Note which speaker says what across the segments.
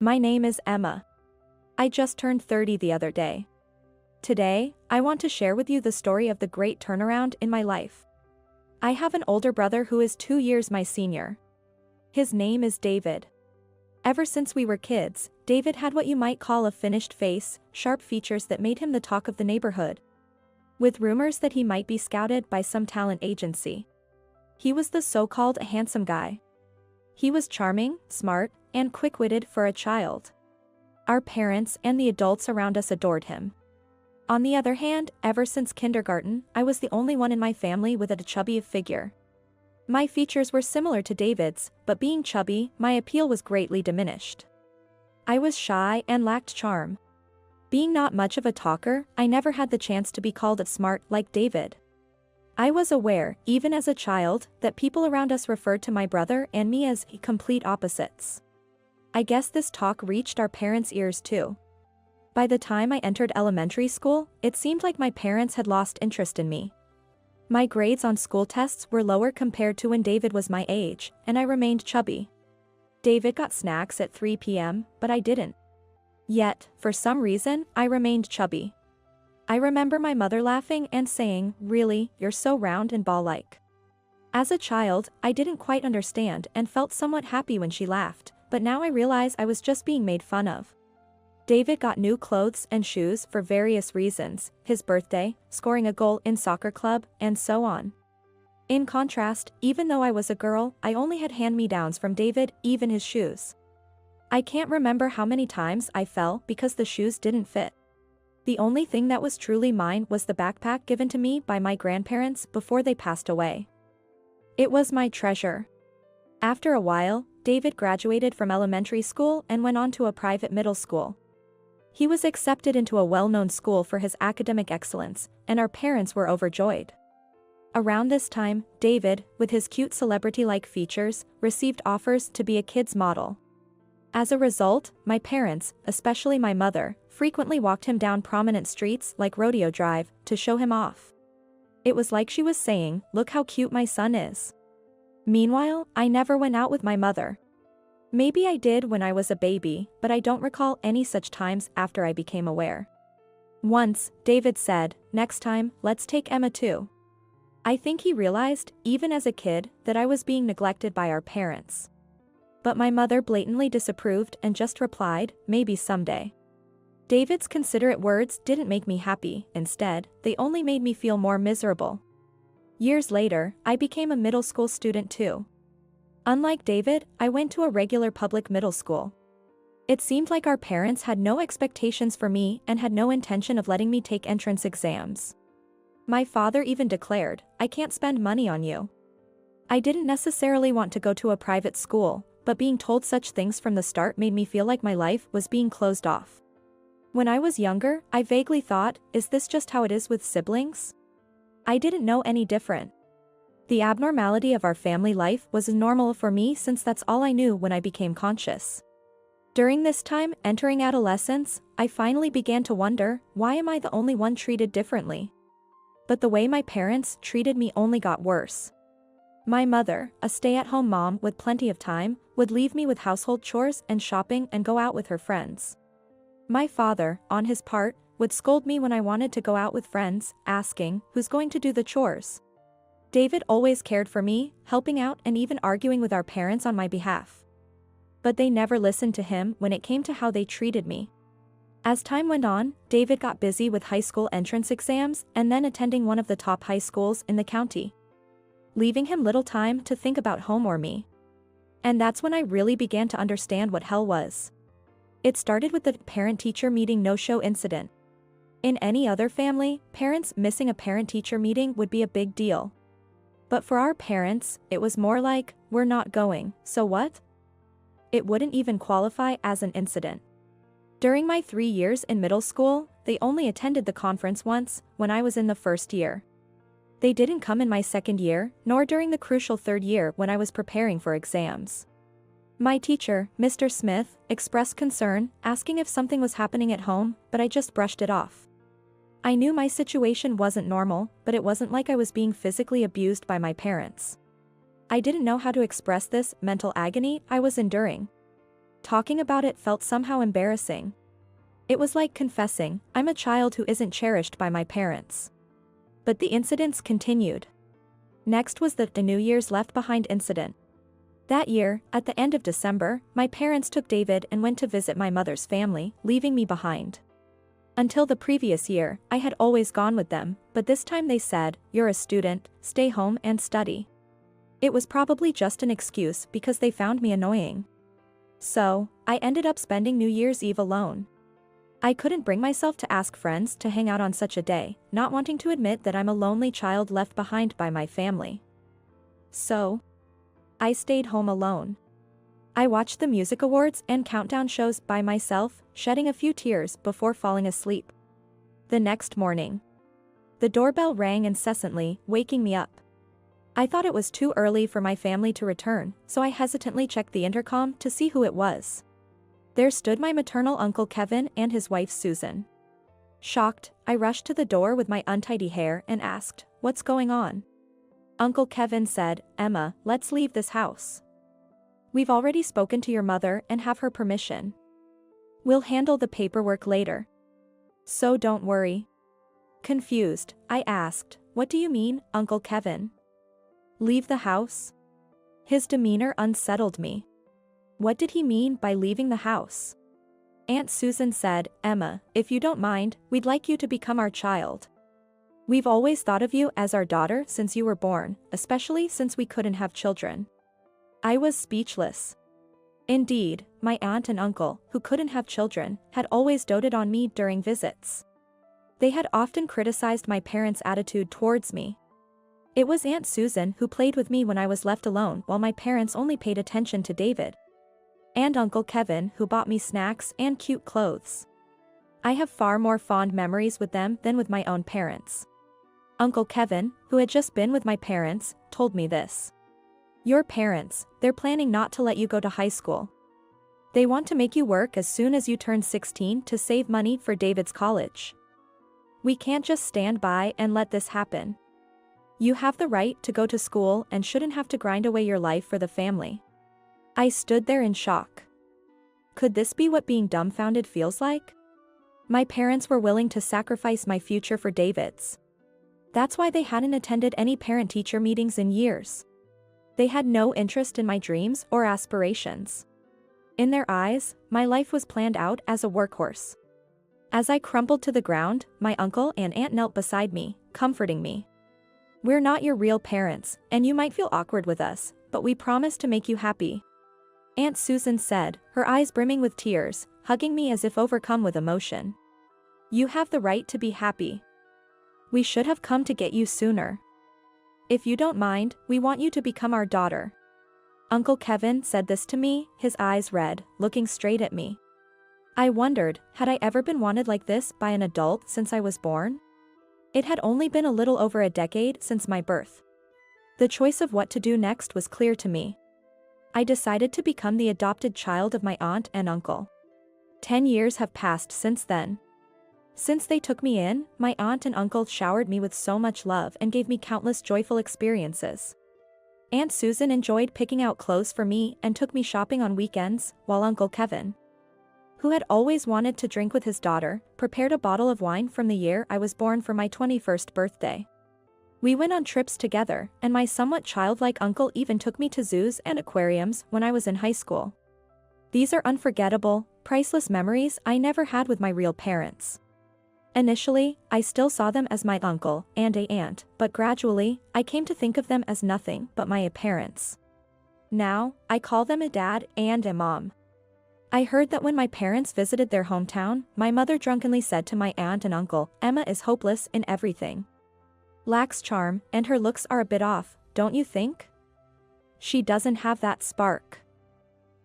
Speaker 1: My name is Emma. I just turned 30 the other day. Today, I want to share with you the story of the great turnaround in my life. I have an older brother who is 2 years my senior. His name is David. Ever since we were kids, David had what you might call a finished face, sharp features that made him the talk of the neighborhood. With rumors that he might be scouted by some talent agency. He was the so-called handsome guy. He was charming, smart, and quick-witted for a child. Our parents and the adults around us adored him. On the other hand, ever since kindergarten, I was the only one in my family with a chubby figure. My features were similar to David's, but being chubby, my appeal was greatly diminished. I was shy and lacked charm. Being not much of a talker, I never had the chance to be called smart like David. I was aware, even as a child, that people around us referred to my brother and me as complete opposites. I guess this talk reached our parents' ears too. By the time I entered elementary school, it seemed like my parents had lost interest in me. My grades on school tests were lower compared to when David was my age, and I remained chubby. David got snacks at 3 p.m., but I didn't. Yet, for some reason, I remained chubby. I remember my mother laughing and saying, "Really, you're so round and ball-like." As a child, I didn't quite understand and felt somewhat happy when she laughed, but now I realize I was just being made fun of. David got new clothes and shoes for various reasons, his birthday, scoring a goal in soccer club, and so on. In contrast, even though I was a girl, I only had hand-me-downs from David, even his shoes. I can't remember how many times I fell because the shoes didn't fit. The only thing that was truly mine was the backpack given to me by my grandparents before they passed away. It was my treasure. After a while, David graduated from elementary school and went on to a private middle school. He was accepted into a well-known school for his academic excellence, and our parents were overjoyed. Around this time, David, with his cute celebrity-like features, received offers to be a kid's model. As a result, my parents, especially my mother, frequently walked him down prominent streets like Rodeo Drive to show him off. It was like she was saying, "Look how cute my son is." Meanwhile, I never went out with my mother. Maybe I did when I was a baby, but I don't recall any such times after I became aware. Once, David said, "Next time, let's take Emma too." I think he realized, even as a kid, that I was being neglected by our parents. But my mother blatantly disapproved and just replied, "Maybe someday." David's considerate words didn't make me happy, instead, they only made me feel more miserable. Years later, I became a middle school student too. Unlike David, I went to a regular public middle school. It seemed like our parents had no expectations for me and had no intention of letting me take entrance exams. My father even declared, "I can't spend money on you." I didn't necessarily want to go to a private school, but being told such things from the start made me feel like my life was being closed off. When I was younger, I vaguely thought, is this just how it is with siblings? I didn't know any different. The abnormality of our family life was normal for me since that's all I knew when I became conscious. During this time, entering adolescence, I finally began to wonder, why am I the only one treated differently? But the way my parents treated me only got worse. My mother, a stay-at-home mom with plenty of time, would leave me with household chores and shopping and go out with her friends. My father, on his part, would scold me when I wanted to go out with friends, asking, "Who's going to do the chores?" David always cared for me, helping out and even arguing with our parents on my behalf. But they never listened to him when it came to how they treated me. As time went on, David got busy with high school entrance exams and then attending one of the top high schools in the county, leaving him little time to think about home or me. And that's when I really began to understand what hell was. It started with the parent-teacher meeting no-show incident. In any other family, parents missing a parent-teacher meeting would be a big deal. But for our parents, it was more like, "We're not going, so what?" It wouldn't even qualify as an incident. During my 3 years in middle school, they only attended the conference once, when I was in the first year. They didn't come in my second year, nor during the crucial third year when I was preparing for exams. My teacher, Mr. Smith, expressed concern, asking if something was happening at home, but I just brushed it off. I knew my situation wasn't normal, but it wasn't like I was being physically abused by my parents. I didn't know how to express this mental agony I was enduring. talking about it felt somehow embarrassing. It was like confessing, I'm a child who isn't cherished by my parents. But the incidents continued. Next was the New Year's left behind incident. That year, at the end of December, my parents took David and went to visit my mother's family, leaving me behind. Until the previous year, I had always gone with them, but this time they said, "You're a student, stay home and study." It was probably just an excuse because they found me annoying. So, I ended up spending New Year's Eve alone. I couldn't bring myself to ask friends to hang out on such a day, not wanting to admit that I'm a lonely child left behind by my family. So, I stayed home alone. I watched the music awards and countdown shows by myself, shedding a few tears before falling asleep. The next morning, the doorbell rang incessantly, waking me up. I thought it was too early for my family to return, so I hesitantly checked the intercom to see who it was. There stood my maternal uncle Kevin and his wife Susan. Shocked, I rushed to the door with my untidy hair and asked, "What's going on?" Uncle Kevin said, "Emma, let's leave this house. We've already spoken to your mother and have her permission. We'll handle the paperwork later. So don't worry." Confused, I asked, "What do you mean, Uncle Kevin? Leave the house?" His demeanor unsettled me. What did he mean by leaving the house? Aunt Susan said, "Emma, if you don't mind, we'd like you to become our child. We've always thought of you as our daughter since you were born, especially since we couldn't have children." I was speechless. Indeed, my aunt and uncle, who couldn't have children, had always doted on me during visits. They had often criticized my parents' attitude towards me. It was Aunt Susan who played with me when I was left alone while my parents only paid attention to David. And Uncle Kevin who bought me snacks and cute clothes. I have far more fond memories with them than with my own parents. Uncle Kevin, who had just been with my parents, told me this. "Your parents, they're planning not to let you go to high school. They want to make you work as soon as you turn 16 to save money for David's college. We can't just stand by and let this happen. You have the right to go to school and shouldn't have to grind away your life for the family." I stood there in shock. Could this be what being dumbfounded feels like? My parents were willing to sacrifice my future for David's. That's why they hadn't attended any parent-teacher meetings in years. They had no interest in my dreams or aspirations. In their eyes, my life was planned out as a workhorse. As I crumpled to the ground, my uncle and aunt knelt beside me, comforting me. "We're not your real parents, and you might feel awkward with us, but we promise to make you happy," Aunt Susan said, her eyes brimming with tears, hugging me as if overcome with emotion. "You have the right to be happy. We should have come to get you sooner. If you don't mind, we want you to become our daughter." Uncle Kevin said this to me, his eyes red, looking straight at me. I wondered, had I ever been wanted like this by an adult since I was born? It had only been a little over a decade since my birth. The choice of what to do next was clear to me. I decided to become the adopted child of my aunt and uncle. 10 years have passed since then. Since they took me in, my aunt and uncle showered me with so much love and gave me countless joyful experiences. Aunt Susan enjoyed picking out clothes for me and took me shopping on weekends, while Uncle Kevin, who had always wanted to drink with his daughter, prepared a bottle of wine from the year I was born for my 21st birthday. We went on trips together, and my somewhat childlike uncle even took me to zoos and aquariums when I was in high school. These are unforgettable, priceless memories I never had with my real parents. Initially, I still saw them as my uncle and aunt, but gradually, I came to think of them as nothing but my parents. Now, I call them a dad and a mom. I heard that when my parents visited their hometown, my mother drunkenly said to my aunt and uncle, "Emma is hopeless in everything. Lacks charm, and her looks are a bit off, don't you think? She doesn't have that spark.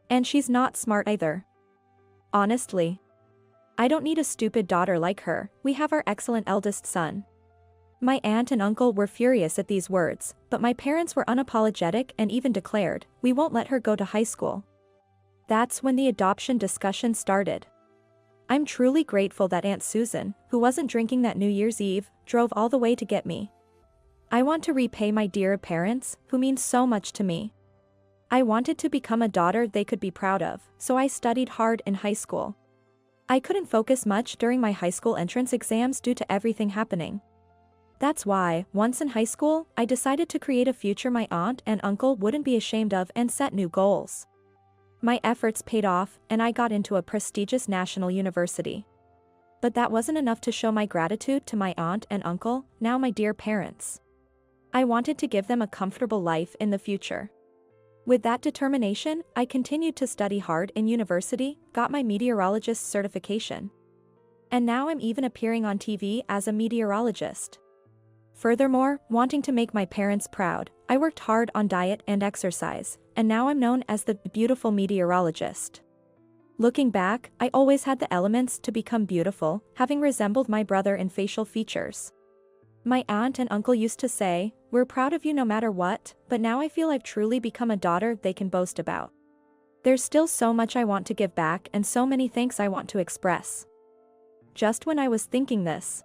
Speaker 1: And she's not smart either. Honestly, I don't need a stupid daughter like her, we have our excellent eldest son." My aunt and uncle were furious at these words, but my parents were unapologetic and even declared, "We won't let her go to high school." That's when the adoption discussion started. I'm truly grateful that Aunt Susan, who wasn't drinking that New Year's Eve, drove all the way to get me. I want to repay my dear parents, who mean so much to me. I wanted to become a daughter they could be proud of, so I studied hard in high school. I couldn't focus much during my high school entrance exams due to everything happening. That's why, once in high school, I decided to create a future my aunt and uncle wouldn't be ashamed of and set new goals. My efforts paid off, and I got into a prestigious national university. But that wasn't enough to show my gratitude to my aunt and uncle, now my dear parents. I wanted to give them a comfortable life in the future. With that determination, I continued to study hard in university, got my meteorologist certification. And now I'm even appearing on TV as a meteorologist. Furthermore, wanting to make my parents proud, I worked hard on diet and exercise, and now I'm known as the beautiful meteorologist. Looking back, I always had the elements to become beautiful, having resembled my brother in facial features. My aunt and uncle used to say, "We're proud of you no matter what," but now I feel I've truly become a daughter they can boast about. There's still so much I want to give back and so many thanks I want to express. Just when I was thinking this,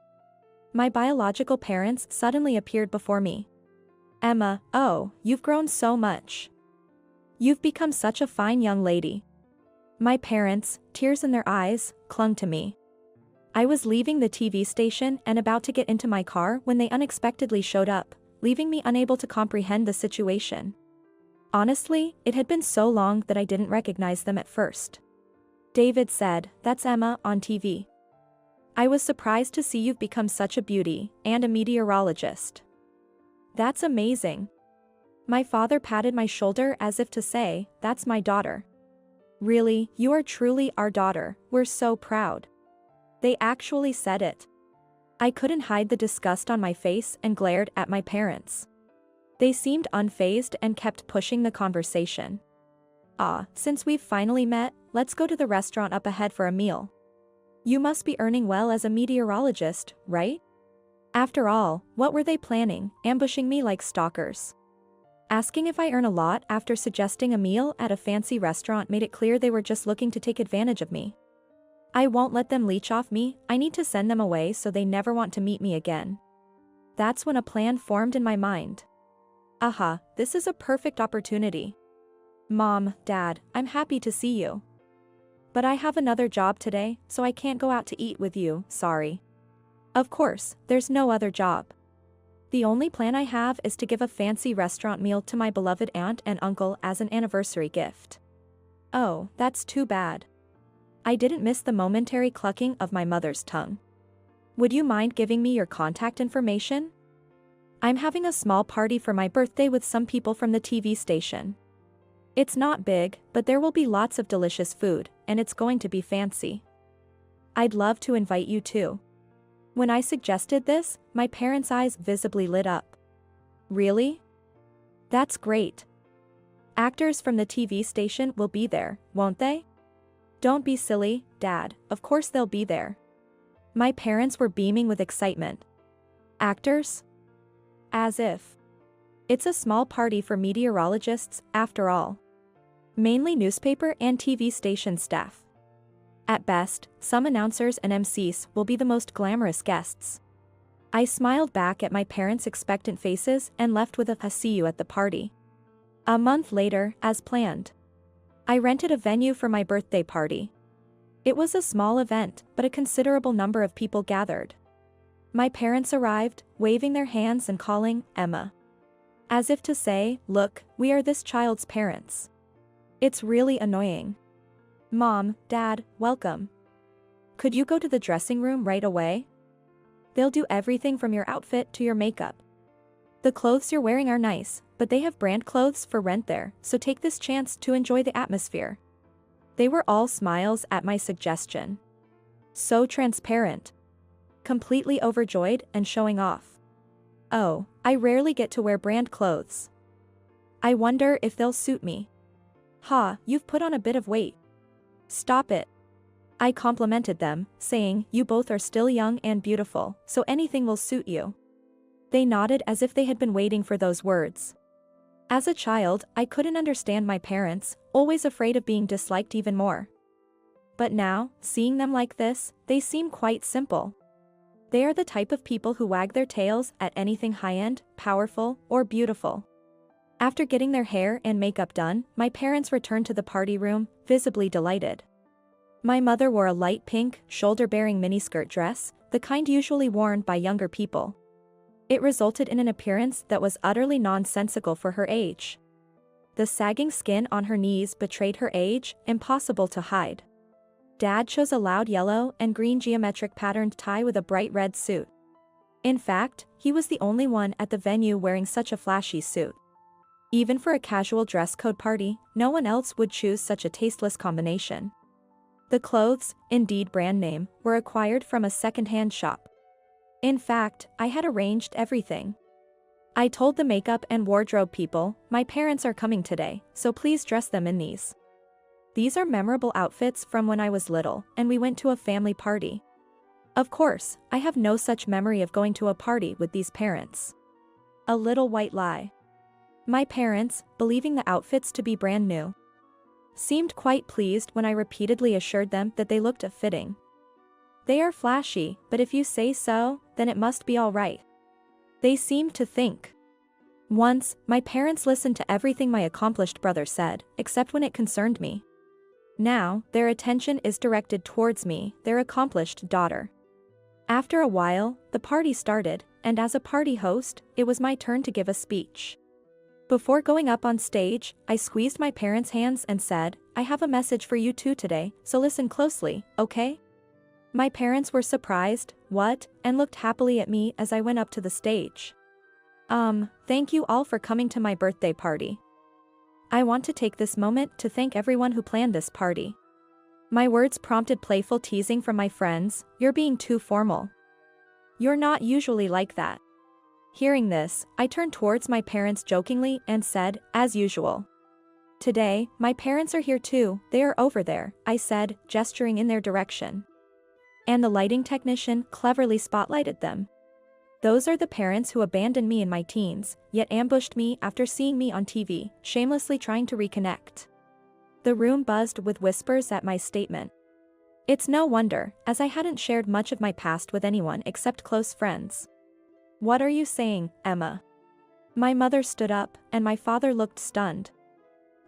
Speaker 1: my biological parents suddenly appeared before me. "Emma, oh, you've grown so much. You've become such a fine young lady." My parents, tears in their eyes, clung to me. I was leaving the TV station and about to get into my car when they unexpectedly showed up, leaving me unable to comprehend the situation. Honestly, it had been so long that I didn't recognize them at first. David said, "That's Emma on TV. I was surprised to see you've become such a beauty, and a meteorologist. That's amazing." My father patted my shoulder as if to say, "That's my daughter. Really, you are truly our daughter, we're so proud." They actually said it. I couldn't hide the disgust on my face and glared at my parents. They seemed unfazed and kept pushing the conversation. Since we've finally met, let's go to the restaurant up ahead for a meal. You must be earning well as a meteorologist, right?" After all, what were they planning, ambushing me like stalkers? Asking if I earn a lot after suggesting a meal at a fancy restaurant made it clear they were just looking to take advantage of me. I won't let them leech off me, I need to send them away so they never want to meet me again. That's when a plan formed in my mind. This is a perfect opportunity. "Mom, Dad, I'm happy to see you. But I have another job today, so I can't go out to eat with you, sorry." Of course, there's no other job. The only plan I have is to give a fancy restaurant meal to my beloved aunt and uncle as an anniversary gift. Oh, that's too bad. I didn't miss the momentary clucking of my mother's tongue. "Would you mind giving me your contact information? I'm having a small party for my birthday with some people from the TV station. It's not big, but there will be lots of delicious food, and it's going to be fancy. I'd love to invite you too." When I suggested this, my parents' eyes visibly lit up. "Really? That's great. Actors from the TV station will be there, won't they?" "Don't be silly, Dad, of course they'll be there." My parents were beaming with excitement. "Actors? As if. It's a small party for meteorologists, after all. Mainly newspaper and TV station staff. At best, some announcers and MCs will be the most glamorous guests." I smiled back at my parents' expectant faces and left with a "see you at the party." A month later, as planned, I rented a venue for my birthday party. It was a small event, but a considerable number of people gathered. My parents arrived, waving their hands and calling, "Emma." As if to say, "Look, we are this child's parents." It's really annoying. "Mom, Dad, welcome. Could you go to the dressing room right away? They'll do everything from your outfit to your makeup. The clothes you're wearing are nice, but they have brand clothes for rent there, so take this chance to enjoy the atmosphere." They were all smiles at my suggestion. So transparent. Completely overjoyed and showing off. Oh, I rarely get to wear brand clothes. I wonder if they'll suit me. You've put on a bit of weight. Stop it. I complimented them, saying, "You both are still young and beautiful, so anything will suit you." They nodded as if they had been waiting for those words. As a child, I couldn't understand my parents, always afraid of being disliked even more. But now, seeing them like this, they seem quite simple. They are the type of people who wag their tails at anything high-end, powerful, or beautiful. After getting their hair and makeup done, my parents returned to the party room, visibly delighted. My mother wore a light pink, shoulder-bearing miniskirt dress, the kind usually worn by younger people. It resulted in an appearance that was utterly nonsensical for her age. The sagging skin on her knees betrayed her age, impossible to hide. Dad chose a loud yellow and green geometric patterned tie with a bright red suit. In fact, he was the only one at the venue wearing such a flashy suit. Even for a casual dress code party, no one else would choose such a tasteless combination. The clothes, indeed brand name, were acquired from a second-hand shop. In fact, I had arranged everything. I told the makeup and wardrobe people, my parents are coming today, so please dress them in these. These are memorable outfits from when I was little, and we went to a family party. Of course, I have no such memory of going to a party with these parents. A little white lie. My parents, believing the outfits to be brand new, seemed quite pleased when I repeatedly assured them that they looked fitting. They are flashy, but if you say so, then it must be all right. They seemed to think. Once, my parents listened to everything my accomplished brother said, except when it concerned me. Now, their attention is directed towards me, their accomplished daughter. After a while, the party started, and as a party host, it was my turn to give a speech. Before going up on stage, I squeezed my parents' hands and said, I have a message for you two today, so listen closely, okay? My parents were surprised, what, and looked happily at me as I went up to the stage. Thank you all for coming to my birthday party. I want to take this moment to thank everyone who planned this party. My words prompted playful teasing from my friends, you're being too formal. You're not usually like that. Hearing this, I turned towards my parents jokingly and said, as usual. Today, my parents are here too, they are over there, I said, gesturing in their direction. And the lighting technician cleverly spotlighted them. Those are the parents who abandoned me in my teens, yet ambushed me after seeing me on TV, shamelessly trying to reconnect. The room buzzed with whispers at my statement. It's no wonder, as I hadn't shared much of my past with anyone except close friends. What are you saying, Emma? My mother stood up, and my father looked stunned.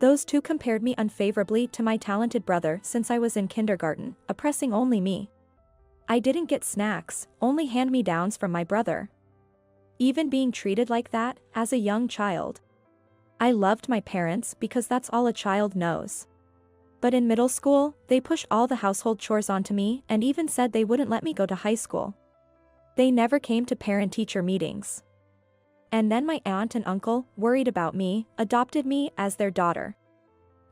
Speaker 1: Those two compared me unfavorably to my talented brother since I was in kindergarten, oppressing only me. I didn't get snacks, only hand-me-downs from my brother. Even being treated like that, as a young child. I loved my parents because that's all a child knows. But in middle school, they pushed all the household chores onto me and even said they wouldn't let me go to high school. They never came to parent-teacher meetings. And then my aunt and uncle, worried about me, adopted me as their daughter.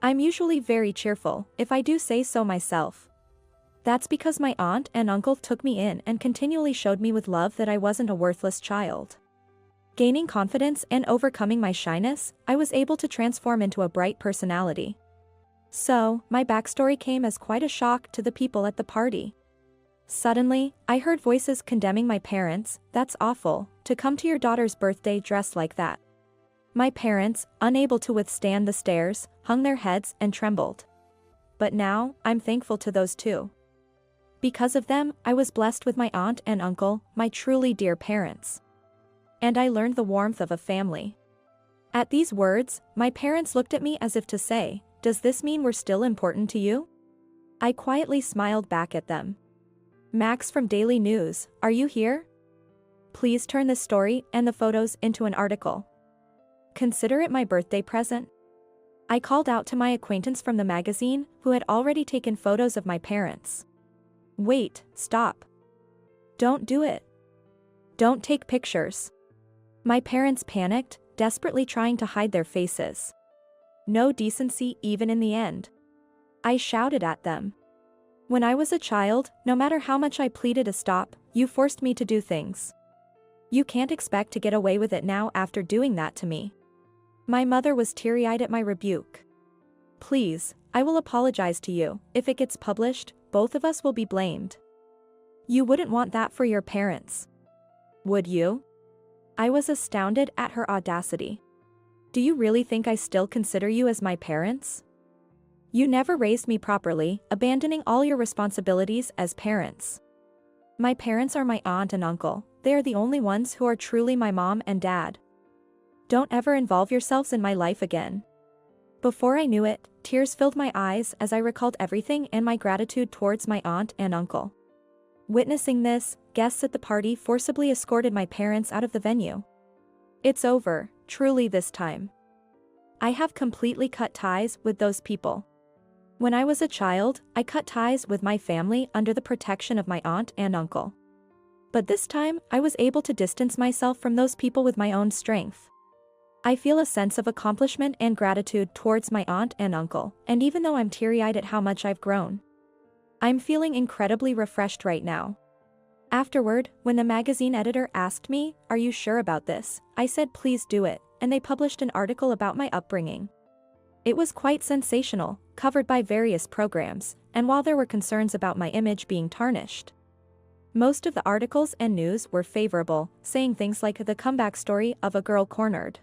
Speaker 1: I'm usually very cheerful, if I do say so myself. That's because my aunt and uncle took me in and continually showed me with love that I wasn't a worthless child. Gaining confidence and overcoming my shyness, I was able to transform into a bright personality. So, my backstory came as quite a shock to the people at the party. Suddenly, I heard voices condemning my parents, that's awful, to come to your daughter's birthday dressed like that. My parents, unable to withstand the stares, hung their heads and trembled. But now, I'm thankful to those two. Because of them, I was blessed with my aunt and uncle, my truly dear parents. And I learned the warmth of a family. At these words, my parents looked at me as if to say, does this mean we're still important to you? I quietly smiled back at them. Max from Daily News, are you here? Please turn this story and the photos into an article. Consider it my birthday present. I called out to my acquaintance from the magazine, who had already taken photos of my parents. Wait, stop. Don't do it. Don't take pictures. My parents panicked, desperately trying to hide their faces. No decency even in the end. I shouted at them. When I was a child, no matter how much I pleaded to stop, you forced me to do things. You can't expect to get away with it now after doing that to me. My mother was teary-eyed at my rebuke. Please, I will apologize to you. If it gets published, both of us will be blamed. You wouldn't want that for your parents. Would you? I was astounded at her audacity. Do you really think I still consider you as my parents? You never raised me properly, abandoning all your responsibilities as parents. My parents are my aunt and uncle, they are the only ones who are truly my mom and dad. Don't ever involve yourselves in my life again. Before I knew it, tears filled my eyes as I recalled everything and my gratitude towards my aunt and uncle. Witnessing this, guests at the party forcibly escorted my parents out of the venue. It's over, truly this time. I have completely cut ties with those people. When I was a child, I cut ties with my family under the protection of my aunt and uncle. But this time, I was able to distance myself from those people with my own strength. I feel a sense of accomplishment and gratitude towards my aunt and uncle, and even though I'm teary-eyed at how much I've grown, I'm feeling incredibly refreshed right now. Afterward, when the magazine editor asked me, "Are you sure about this?" I said please do it, and they published an article about my upbringing. It was quite sensational, covered by various programs, and while there were concerns about my image being tarnished, most of the articles and news were favorable, saying things like the comeback story of a girl cornered,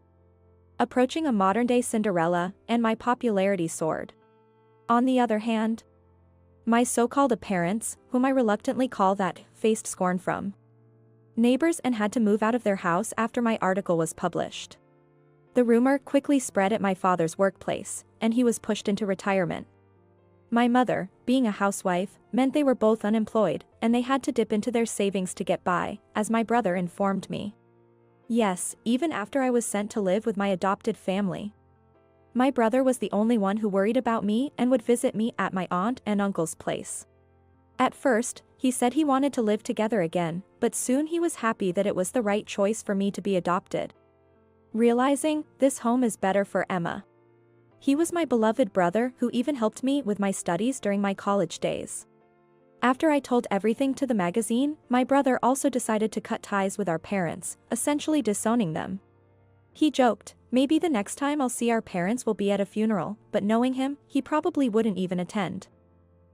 Speaker 1: approaching a modern-day Cinderella, and my popularity soared. On the other hand, my so-called parents, whom I reluctantly call that, faced scorn from neighbors and had to move out of their house after my article was published. The rumor quickly spread at my father's workplace, and he was pushed into retirement. My mother, being a housewife, meant they were both unemployed, and they had to dip into their savings to get by, as my brother informed me. Yes, even after I was sent to live with my adopted family. My brother was the only one who worried about me and would visit me at my aunt and uncle's place. At first, he said he wanted to live together again, but soon he was happy that it was the right choice for me to be adopted. Realizing, this home is better for Emma. He was my beloved brother who even helped me with my studies during my college days. After I told everything to the magazine, my brother also decided to cut ties with our parents, essentially disowning them. He joked, maybe the next time I'll see our parents will be at a funeral, but knowing him, he probably wouldn't even attend.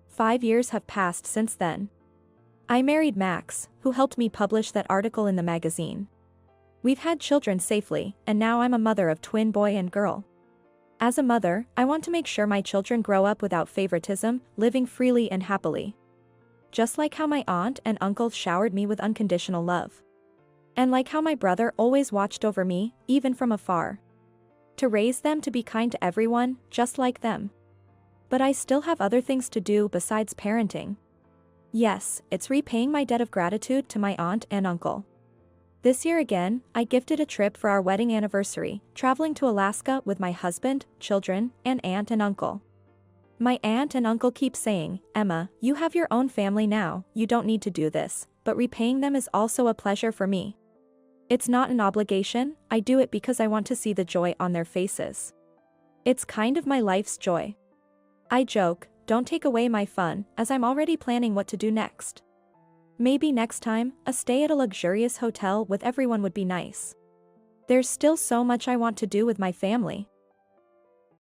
Speaker 1: 5 years have passed since then. I married Max, who helped me publish that article in the magazine. We've had children safely, and now I'm a mother of twin boy and girl. As a mother, I want to make sure my children grow up without favoritism, living freely and happily. Just like how my aunt and uncle showered me with unconditional love. And like how my brother always watched over me, even from afar. To raise them to be kind to everyone, just like them. But I still have other things to do besides parenting. Yes, it's repaying my debt of gratitude to my aunt and uncle. This year again, I gifted a trip for our wedding anniversary, traveling to Alaska with my husband, children, and aunt and uncle. My aunt and uncle keep saying, "Emma, you have your own family now, you don't need to do this," but repaying them is also a pleasure for me. It's not an obligation, I do it because I want to see the joy on their faces. It's kind of my life's joy. I joke, don't take away my fun, as I'm already planning what to do next. Maybe next time, a stay at a luxurious hotel with everyone would be nice. There's still so much I want to do with my family.